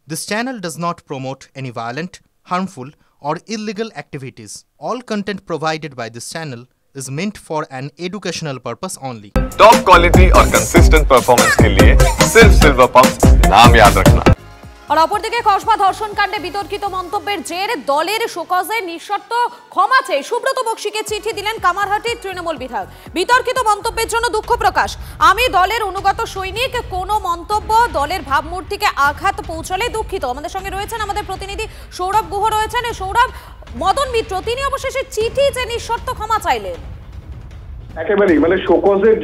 This channel does not promote any violent, harmful, or illegal activities. All content provided by this channel is meant for an educational purpose only. Top quality और consistent performance के लिए सिर्फ silver pumps नाम याद रखना। আর অপরদিকে কসবা ধর্ষণ কাণ্ডে বিতর্কিত মন্তব্যের জের দলের শোকজে নিঃশর্ত ক্ষমা চেয়ে সুব্রত বক্সিকে চিঠি দিলেন কামারহাটির তৃণমূল বিধায়ক। বিতর্কিত মন্তব্যের জন্য দুঃখ প্রকাশ। আমি দলের অনুগত সৈনিক, কোনো মন্তব্য দলের ভাবমূর্তিকে আঘাত পৌঁছলে দুঃখিত। আমাদের সঙ্গে রয়েছেন আমাদের প্রতিনিধি সৌরভ গুহ রয়েছেন। সৌরভ, মদন মিত্র তিনি অবশেষে চিঠি যে নিঃশর্ত ক্ষমা চাইলেন। একেবারেই শোকজের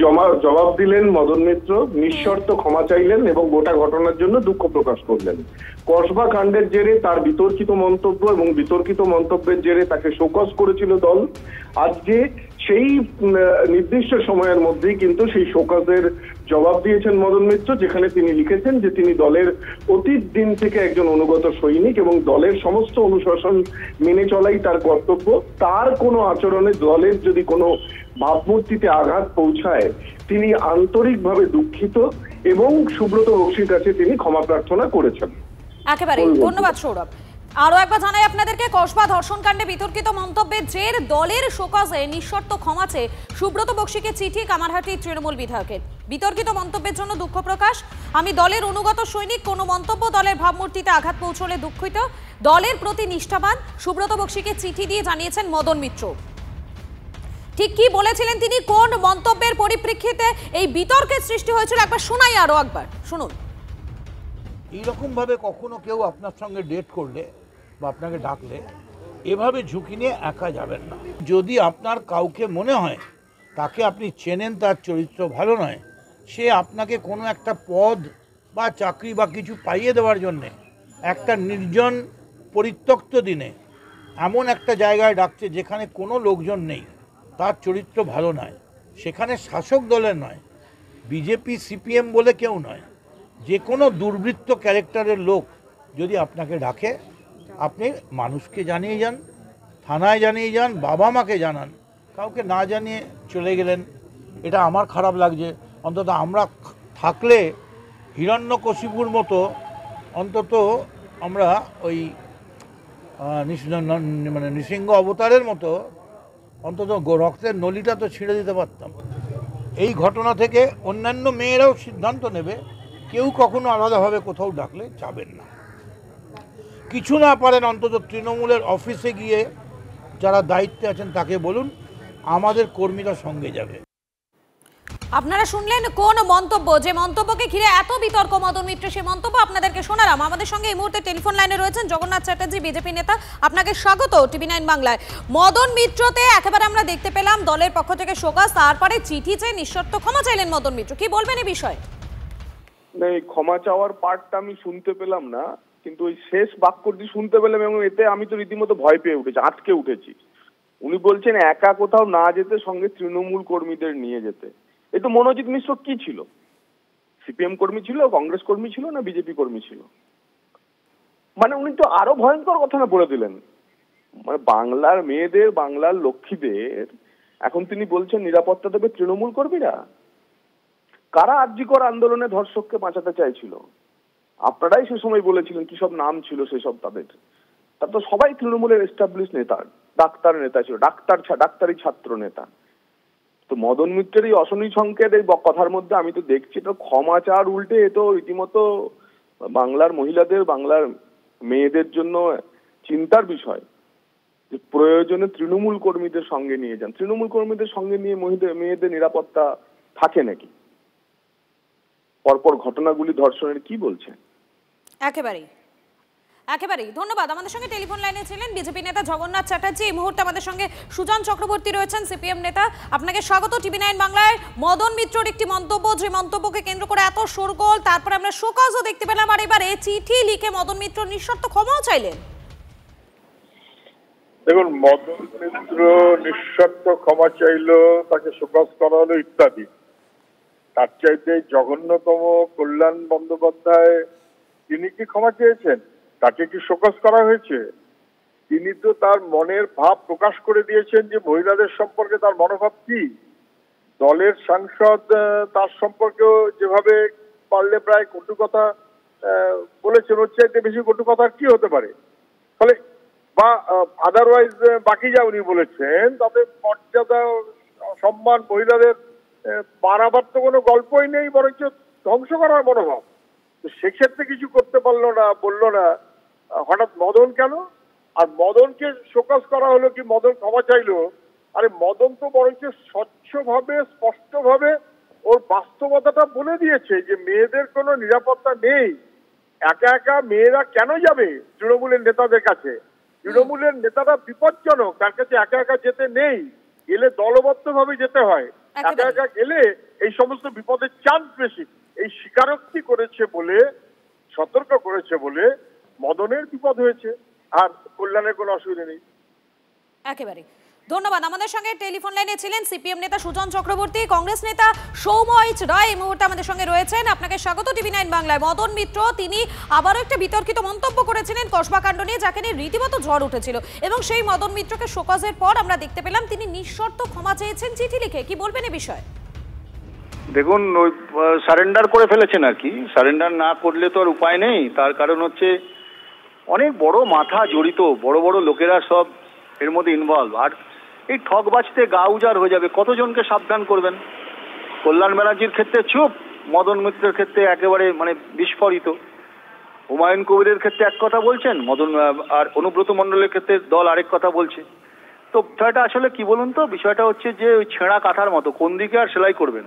জবাব দিলেন মদন মিত্র, নিঃশর্ত ক্ষমা চাইলেন এবং গোটা ঘটনার জন্য দুঃখ প্রকাশ করলেন। কসবা কাণ্ডের জেরে তার বিতর্কিত মন্তব্য এবং বিতর্কিত মন্তব্যের জেরে তাকে শোকজ করেছিল দল। আজকে সেই নির্দিষ্ট সময়ের মধ্যেই কিন্তু সেই শোকজের জবাব দিয়েছেন মদন মিত্র, যেখানে তিনি লিখেছেন যে তিনি দলের অতীত দিন থেকে একজন অনুগত সৈনিক এবং দলের সমস্ত অনুশাসন মেনে চলাই তার কর্তব্য। তার কোনো আচরণে দলের যদি কোনো ভাবমূর্তিতে আঘাত পৌঁছায় তিনি আন্তরিকভাবে দুঃখিত এবং সুব্রত বক্সির কাছে তিনি ক্ষমা প্রার্থনা করেছেন। একেবারে ধন্যবাদ সৌরভ। আরো একবার জানাই আপনাদেরকে, কসবা ধর্ষণ কাণ্ডে বিতর্কিত মন্তব্যের জের দলের শোকজে নিঃশর্ত ক্ষমা চেয়ে সুব্রত বক্সিকে চিঠি কামারহাটির তৃণমূল বিধায়কের। বিতর্কিত মন্তব্যের জন্য দুঃখ প্রকাশ। আমি দলের অনুগত সৈনিক, কোনো মন্তব্য দলের ভাবমূর্তিতে আঘাত পৌঁছলে দুঃখিত। দলের প্রতি নিষ্ঠাবান সুব্রত বক্সিকে চিঠি দিয়ে জানিয়েছেন মদন মিত্র। ঠিক কি বলেছিলেন তিনি, কোন মন্তব্যের পরিপ্রেক্ষিতে এই বিতর্কের সৃষ্টি হয়েছিল একবার শোনাই, আরো একবার শুনুন। এইরকম ভাবে কখনো কেউ আপনার সঙ্গে ডেট করলে বা আপনাকে ডাকলে এভাবে ঝুঁকি নিয়ে একা যাবেন না। যদি আপনার কাউকে মনে হয় তাকে আপনি চেনেন, তার চরিত্র ভালো নয়, সে আপনাকে কোনো একটা পদ বা চাকরি বা কিছু পাইয়ে দেওয়ার জন্যে একটা নির্জন পরিত্যক্ত দিনে এমন একটা জায়গায় ডাকছে যেখানে কোনো লোকজন নেই, তার চরিত্র ভালো নয়, সেখানে শাসক দলের নয়, বিজেপি সিপিএম বলে কেউ নয়, যে কোনো দুর্বৃত্ত ক্যারেক্টারের লোক যদি আপনাকে ডাকে আপনি মানুষকে জানিয়ে যান, থানায় জানিয়ে যান, বাবা মাকে জানান। কাউকে না জানিয়ে চলে গেলেন, এটা আমার খারাপ লাগছে। অন্তত আমরা থাকলে হিরণ্যকশিপুর মতো অন্তত আমরা ওই নৃসিংহ অবতারের মতো অন্তত রক্তের নলিটা তো ছিঁড়ে দিতে পারতাম। এই ঘটনা থেকে অন্যান্য মেয়েরাও সিদ্ধান্ত নেবে, কেউ কখনো আলাদাভাবে কোথাও ডাকলে যাবেন না। কিছু না পারেন অন্তত তৃণমূলের অফিসে গিয়ে যারা দায়িত্বে আছেন তাকে বলুন আমাদের কর্মীরা সঙ্গে যাবে। আপনারা শুনলেন কোন মন্তব্য, যে মন্তব্যকে ঘিরে এত বিতর্ক মদন মিত্র, সেই মন্তব্য আপনাদেরকে শোনালাম। আমাদের সঙ্গে এই মুহূর্তে টেলিফোন লাইনে রয়েছেন জগন্নাথ চ্যাটার্জি, বিজেপি নেতা। আপনাকে স্বাগত টিভি9 বাংলায়। মদন মিত্রতে একেবারে আমরা দেখতে পেলাম দলের পক্ষ থেকে শোকজ, তারপরে চিঠি চেয়ে নিঃশর্ত ক্ষমা চাইলেন মদন মিত্র। কি বলবেন এই বিষয়ে? ক্ষমা চাওয়ার পার্টটা আমি শুনতে পেলাম না, কিন্তু ওই শেষ বাক্যটি শুনতে পেলাম এবং এতে আমি তো রীতিমতো ভয় পেয়ে উঠেছি, আটকে উঠেছি। উনি বলছেন একা কোথাও না যেতে, সঙ্গে তৃণমূল কর্মীদের নিয়ে যেতে। এই তো মনোজিৎ মিশ্র কি ছিল? সিপিএম কর্মী ছিল, কংগ্রেস কর্মী ছিল, না বিজেপি কর্মী ছিল? উনি তো আরো ভয়ঙ্কর কথা না বলে দিলেন। বাংলার মেয়েদের, বাংলার লক্ষ্মীদের এখন তিনি বলছেন নিরাপত্তা দেবে তৃণমূল কর্মীরা। কারা আরজিকর আন্দোলনে ধর্ষককে বাঁচাতে চাইছিল? আপনারাই সে সময় বলেছিলেন, কি সব নাম ছিল সেসব তাদের। তার তো সবাই তৃণমূলের এস্টাবলিশ নেতা, ডাক্তার নেতা ছিল, ডাক্তারি ছাত্র নেতা। তো মদন মিত্রের এই অশনি সংকেত এই কথার মধ্যে আমি তো দেখছি তো ক্ষমা চাওয়ার উল্টে এ তো রীতিমতো বাংলার মহিলাদের, বাংলার মেয়েদের জন্য চিন্তার বিষয় যে প্রয়োজনে তৃণমূল কর্মীদের সঙ্গে নিয়ে যান। তৃণমূল কর্মীদের সঙ্গে নিয়ে মেয়েদের নিরাপত্তা থাকে নাকি? পরপর ঘটনাগুলি ধর্ষণের কি বলছে? একেবারেই ধন্যবাদ। আমাদের সঙ্গে টেলিফোন লাইনে ছিলেন বিজেপি নেতা জগন্নাথ চ্যাটার্জি। এই মুহূর্তে আমাদের সঙ্গে সুজন চক্রবর্তী রয়েছেন, সিপিএম নেতা। আপনাকে স্বাগত টিভি9 বাংলায়। মদন মিত্রর একটি মন্তব্য, যে মন্তব্যকে কেন্দ্র করে এত শোরগোল, তারপরে আমরা শোকজও দেখতে পেলাম, আর এবারে চিঠি লিখে মদন মিত্র নিঃশর্ত ক্ষমাও চাইলেন। দেখুন, মদন মিত্র নিঃশর্ত ক্ষমা চাইলো, তাকে শোকজ করা হলো ইত্যাদি। তার চাইতে জঘন্যতম কল্যাণ বন্দ্যোপাধ্যায়, তিনি কি ক্ষমা চেয়েছেন? তাকে কি শোকজ করা হয়েছে? তিনি তো তার মনের ভাব প্রকাশ করে দিয়েছেন যে মহিলাদের সম্পর্কে তার মনোভাব কি। দলের সাংসদ তার সম্পর্কেও যেভাবে পারলে প্রায় কটু কথা বলেছেন, ওর চাইতে বেশি কটু কথা কি হতে পারে? ফলে বা আদারওয়াইজ বাকি যা উনি বলেছেন তাতে মর্যাদা সম্মান মহিলাদের বাড়াবার তো কোনো গল্পই নেই, বরঞ্চ ধ্বংস করার মনোভাব। তো সেক্ষেত্রে কিছু করতে পারলো না, বললো না, হঠাৎ মদন কেন? আর মদনকে শোকজ করা হলো কি মদন ক্ষমা চাইলো? আরে মদন তো বরঞ্চ স্বচ্ছভাবে স্পষ্টভাবে ওর বাস্তবতাটা বলে দিয়েছে যে মেয়েদের কোনো নিরাপত্তা নেই। একা একা মেয়েরা কেন যাবে তৃণমূলের নেতাদের কাছে? তৃণমূলের নেতারা বিপজ্জনক, তার কাছে একা একা যেতে নেই, গেলে দলবদ্ধভাবে যেতে হয়। একা একা গেলে এই সমস্ত বিপদের চান্স বেশি। এই স্বীকারোক্তি করেছে বলে, সতর্ক করেছে বলে মদনের বিপদ হয়েছে, আর কল্যাণের কোনো অসুবিধা নেই। একেবারে ধন্যবাদ। আমাদের সঙ্গে টেলিফোন লাইনে ছিলেন সিপিএম নেতা সুজন চক্রবর্তী, কংগ্রেস নেতা সৌম্য রায় এই মুহূর্তে আমাদের সঙ্গে রয়েছেন। আপনাকে স্বাগত টিভি9 বাংলায়। মদন মিত্র তিনি আবারও একটা বিতর্কিত মন্তব্য করেছিলেন কসবা কাণ্ড নিয়ে, যাকে নিয়ে রীতিমতো ঝড় উঠেছিল, এবং সেই মদন মিত্রকে শোকজের পর আমরা দেখতে পেলাম তিনি নিঃশর্ত ক্ষমা চেয়েছেন চিঠি লিখে। কি বলবেন এ বিষয়ে? দেখুন, ওই সারেন্ডার করে ফেলেছেন আর কি। সারেন্ডার না করলে তো আর উপায় নেই। তার কারণ হচ্ছে অনেক বড় মাথা জড়িত, বড় বড় লোকেরা সব এর মধ্যে ইনভলভ। আর এই ঠক বাজতে গা উজাড় হয়ে যাবে, কতজনকে সাবধান করবেন? কল্যাণ ব্যানার্জির ক্ষেত্রে চুপ, মদন মিত্রের ক্ষেত্রে একেবারে মানে বিস্ফোরিত। হুমায়ুন কবিরের ক্ষেত্রে এক কথা বলছেন, মদন আর অনুব্রত মণ্ডলের ক্ষেত্রে দল আরেক কথা বলছে। তো বিষয়টা আসলে কি বলুন তো, বিষয়টা হচ্ছে যে ওই ছেঁড়া কাঁথার মতো কোন দিকে আর সেলাই করবেন।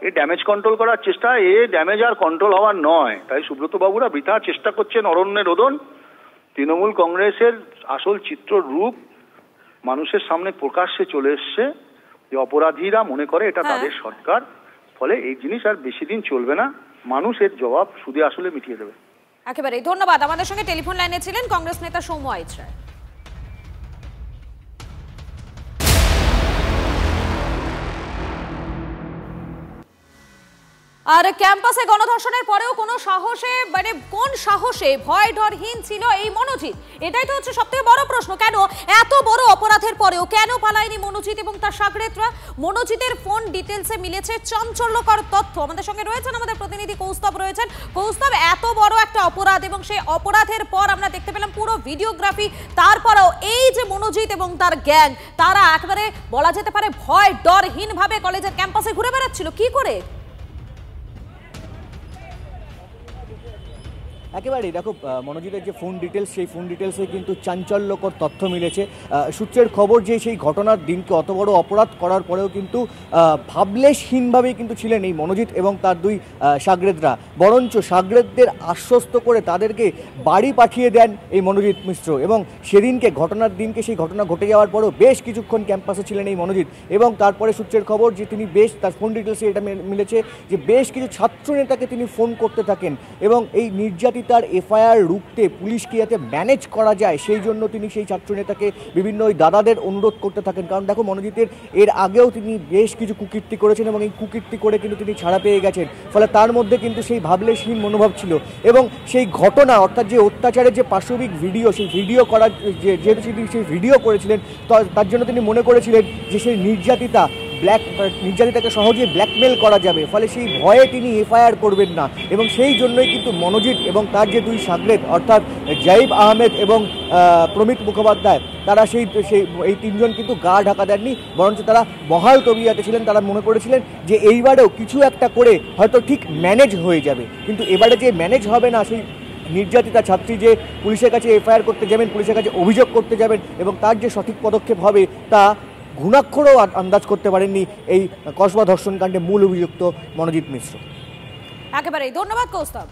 এই ড্যামেজ কন্ট্রোল করার চেষ্টা, ড্যামেজ আর কন্ট্রোল হওয়ার নয়। তাই সুব্রত বাবুরা বৃথা চেষ্টা করছেন অরণ্যে রোদন। তৃণমূল কংগ্রেসের আসল চিত্র রূপ মানুষের সামনে প্রকাশ্যে চলে এসছে, যে অপরাধীরা মনে করে এটা তাদের সরকার। ফলে এই জিনিস আর বেশি দিন চলবে না, মানুষ এর জবাব সুদে আসলে মিটিয়ে দেবে। একেবারে ধন্যবাদ। আমাদের সঙ্গে টেলিফোন লাইনে ছিলেন কংগ্রেস নেতা সৌম্য রায়। আর ক্যাম্পাসে গণধর্ষণের পরেও কোন সাহসে ভয় ডরহীন ছিল এই মনোজিৎ? এটাই তো হচ্ছে সবথেকে বড় প্রশ্ন। কেন এত বড় অপরাধের পরেও কেন পালায়নি মনোজিৎ এবং তার সাগরেদরা? মনোজিতের ফোন ডিটেলসে মিলেছে চাঞ্চল্যকর তথ্য। আমাদের সঙ্গে রয়েছেন আমাদের প্রতিনিধি কৌস্তব রয়েছেন। কৌস্তব, এত বড় একটা অপরাধ এবং সেই অপরাধের পর আমরা দেখতে পেলাম পুরো ভিডিওগ্রাফি, তারপরেও এই যে মনোজিৎ এবং তার গ্যাং, তারা একেবারে বলা যেতে পারে ভয় ডরহীন ভাবে কলেজের ক্যাম্পাসে ঘুরে বেড়াচ্ছিল, কি করে? একেবারেই দেখো, মনোজিতের যে ফোন ডিটেলস, সেই ফোন ডিটেলসে কিন্তু চাঞ্চল্যকর তথ্য মিলেছে। সূত্রের খবর যে সেই ঘটনার দিনকে অত বড় অপরাধ করার পরেও কিন্তু ভাবলেশহীনভাবেই কিন্তু ছিলেন এই মনোজিৎ এবং তার দুই সাগরেদরা। বরঞ্চ সাগরেদদের আশ্বস্ত করে তাদেরকে বাড়ি পাঠিয়ে দেন এই মনোজিৎ মিশ্র। এবং সেদিনকে ঘটনার দিনকে সেই ঘটনা ঘটে যাওয়ার পরেও বেশ কিছুক্ষণ ক্যাম্পাসে ছিলেন এই মনোজিৎ। এবং তারপরে সূত্রের খবর যে তিনি তার ফোন ডিটেলসে এটা মিলেছে যে বেশ কিছু ছাত্রনেতাকে তিনি ফোন করতে থাকেন এবং এই নির্যাতিতার এফআইআর রুখতে পুলিশকে যাতে ম্যানেজ করা যায় সেই জন্য তিনি সেই ছাত্রনেতাকে বিভিন্ন ওই দাদাদের অনুরোধ করতে থাকেন। কারণ দেখো, মনোজিতের এর আগেও তিনি বেশ কিছু কুকীর্তি করেছেন এবং এই কুকীর্তি করে কিন্তু তিনি ছাড়া পেয়ে গেছেন। ফলে তার মধ্যে কিন্তু সেই ভাবলেশহীন মনোভাব ছিল। এবং সেই ঘটনা, অর্থাৎ যে অত্যাচারের যে পাশবিক ভিডিও, সেই ভিডিও করার যেহেতু সেই ভিডিও করেছিলেন, তার জন্য তিনি মনে করেছিলেন যে সেই নির্যাতিতাকে সহজে ব্ল্যাকমেল করা যাবে। ফলে সেই ভয়ে তিনি এফআইআর করবেন না। এবং সেই জন্যই কিন্তু মনোজিৎ এবং তার যে দুই সাগরেদ, অর্থাৎ জাইব আহমেদ এবং প্রমিত মুখোপাধ্যায়, তারা এই তিনজন কিন্তু গা ঢাকা দেননি, বরঞ্চ তারা বহাল তবিয়াতে ছিলেন। তারা মনে করেছিলেন যে এইবারেও কিছু একটা করে হয়তো ঠিক ম্যানেজ হয়ে যাবে। কিন্তু এবারে যে ম্যানেজ হবে না, সেই নির্যাতিতা ছাত্রী যে পুলিশের কাছে এফআইআর করতে যাবেন, পুলিশের কাছে অভিযোগ করতে যাবেন এবং তার যে সঠিক পদক্ষেপ হবে তা ঘুণাক্ষরেও আন্দাজ করতে পারেননি এই কসবা ধর্ষণকাণ্ডে মূল অভিযুক্ত মনোজিৎ মিশ্র। একেবারেই ধন্যবাদ কৌস্তব।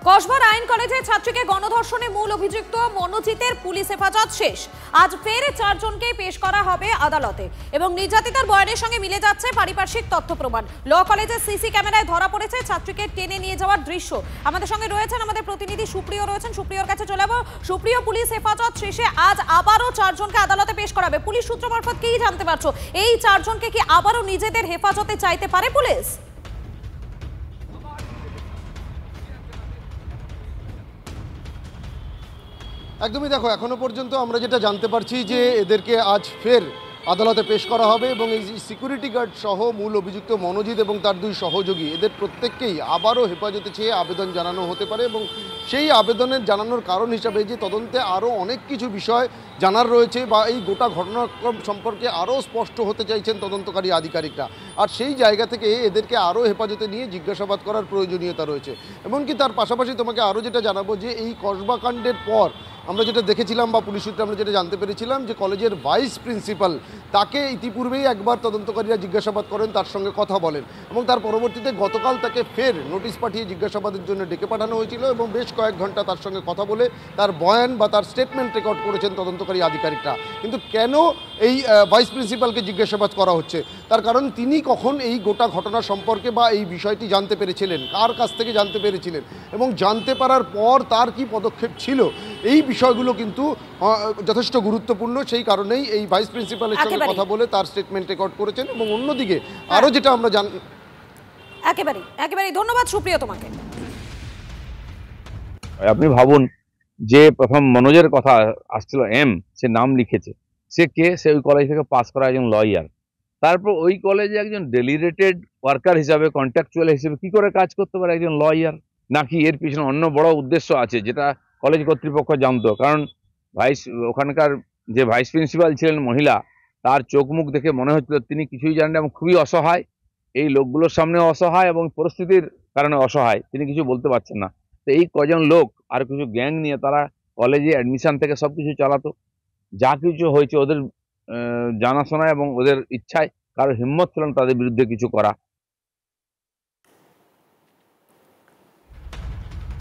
কসবার আইন কলেজে ছাত্রীকে গণধর্ষণে মূল অভিযুক্ত মনোজিতের পুলিশ হেফাজত শেষ। আজ ফের 4 জনকে পেশ করা হবে আদালতে এবং নির্যাতিতার বয়ানের সঙ্গে মিলে যাচ্ছে পারিপার্শ্বিক তথ্য প্রমাণ। ল কলেজের সিসি ক্যামেরায় ধরা পড়েছে ছাত্রীকে টেনে নিয়ে যাওয়ার দৃশ্য। আমাদের সঙ্গে রয়েছেন আমাদের প্রতিনিধি সুপ্রিয় রয়েছেন। সুপ্রিয়র কাছে চলে যাবো। সুপ্রিয়, পুলিশ হেফাজত শেষে আজ আবারও 4 জনকে আদালতে পেশ করা হবে। পুলিশ সূত্র মারফত কি জানতে পারছো? এই 4 জনকে কি আবারও নিজেদের হেফাজতে চাইতে পারে পুলিশ? একদমই, দেখো, এখনো পর্যন্ত আমরা যেটা জানতে পারছি যে এদেরকে আজ ফের আদালতে পেশ করা হবে এবং এই সিকিউরিটি গার্ড সহ মূল অভিযুক্ত মনোজিৎ এবং তার 2 সহযোগী এদের প্রত্যেককেই আবারও হেফাজতে চেয়ে আবেদন জানানো হতে পারে এবং সেই আবেদনের জানানোর কারণ হিসাবে যে তদন্তে আরও অনেক কিছু বিষয় জানার রয়েছে বা এই গোটা ঘটনাক্রম সম্পর্কে আরও স্পষ্ট হতে চাইছেন তদন্তকারী আধিকারিকরা, আর সেই জায়গা থেকে এদেরকে আরও হেফাজতে নিয়ে জিজ্ঞাসাবাদ করার প্রয়োজনীয়তা রয়েছে। এমনকি তার পাশাপাশি তোমাকে আরও যেটা জানাবো যে এই কসবা কাণ্ডের পর আমরা যেটা দেখেছিলাম বা পুলিশ সূত্রে আমরা যেটা জানতে পেরেছিলাম যে কলেজের ভাইস প্রিন্সিপাল তাকে ইতিপূর্বেই একবার তদন্তকারীরা জিজ্ঞাসাবাদ করেন, তার সঙ্গে কথা বলেন এবং তার পরবর্তীতে গতকাল তাকে ফের নোটিশ পাঠিয়ে জিজ্ঞাসাবাদের জন্য ডেকে পাঠানো হয়েছিল এবং বেশ কয়েক ঘন্টা তার সঙ্গে কথা বলে তার বয়ান বা তার স্টেটমেন্ট রেকর্ড করেছেন তদন্তকারী আধিকারিকরা। কিন্তু কেন এই ভাইস প্রিন্সিপালকে জিজ্ঞাসাবাদ করা হচ্ছে, তার কারণ তিনি কখন এই গোটা ঘটনা সম্পর্কে বা এই বিষয়টি জানতে পেরেছিলেন, কার কাছ থেকে জানতে পেরেছিলেন এবং জানতে পারার পর তার কি পদক্ষেপ ছিল, এই বিষয়গুলো কিন্তু যথেষ্ট গুরুত্বপূর্ণ। সেই কারণেই এই ভাইস প্রিন্সিপালের সঙ্গে কথা বলে তার স্টেটমেন্ট রেকর্ড করেছেন এবং অন্যদিকে আরও যেটা আমরা একেবারেই ধন্যবাদ সুপ্রিয় তোমাকে। আপনি ভাবুন যে প্রথম মনোজের কথা আসছিল, সে নাম লিখেছে, সে কে? সে ওই কলেজ থেকে পাস করা একজন লয়ার, তারপর ওই কলেজে একজন ডেলিগেটেড ওয়ার্কার হিসাবে, কন্ট্রাকচুয়াল হিসেবে কি করে কাজ করতে পারে একজন লয়ার? নাকি এর পিছনে অন্য বড় উদ্দেশ্য আছে যেটা কলেজ কর্তৃপক্ষ জানতো? কারণ ওখানকার যে ভাইস প্রিন্সিপাল ছিলেন মহিলা, তার চোখ মুখ দেখে মনে হচ্ছিল তিনি কিছুই জানেন এবং খুবই অসহায়, এই লোকগুলোর সামনে অসহায় এবং পরিস্থিতির কারণে অসহায়, তিনি কিছু বলতে পারছেন না। তো এই কজন লোক আর কিছু গ্যাং নিয়ে তারা কলেজে অ্যাডমিশন থেকে সব কিছু চালাতো, যা কিছু হয়েছে ওদের জানাশোনা এবং ওদের ইচ্ছায়, কারো হিম্মত ছিল না তাদের বিরুদ্ধে কিছু করা।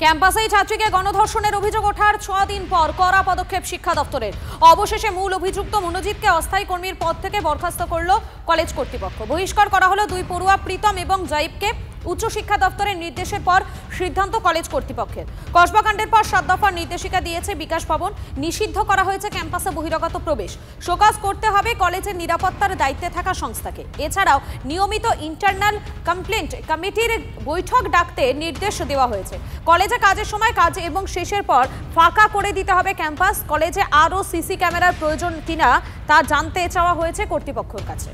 ক্যাম্পাসেই ছাত্রীকে গণধর্ষণের অভিযোগ ওঠার 6 দিন পর কড়া পদক্ষেপ শিক্ষা দপ্তরের। অবশেষে মূল অভিযুক্ত মনোজিৎকে অস্থায়ী কর্মীর পদ থেকে বরখাস্ত করল কলেজ কর্তৃপক্ষ। বহিষ্কার করা হলো 2 পড়ুয়া প্রীতম এবং জয়ীবকে। উচ্চশিক্ষা দপ্তরের নির্দেশের পর সিদ্ধান্ত কলেজ কর্তৃপক্ষের। কসবা কাণ্ডের পর 7 দফার নির্দেশিকা দিয়েছে বিকাশ ভবন। নিষিদ্ধ করা হয়েছে ক্যাম্পাসে বহিরাগত প্রবেশ। শোকজ করতে হবে কলেজের নিরাপত্তার দায়িত্বে থাকা সংস্থাকে। এছাড়াও নিয়মিত ইন্টারনাল কমপ্লেন্ট কমিটির বৈঠক ডাকতে নির্দেশ দেওয়া হয়েছে। কলেজে কাজের সময় কাজ এবং শেষের পর ফাঁকা করে দিতে হবে ক্যাম্পাস। কলেজে আরও সিসি ক্যামেরার প্রয়োজন কিনা তা জানতে চাওয়া হয়েছে কর্তৃপক্ষের কাছে।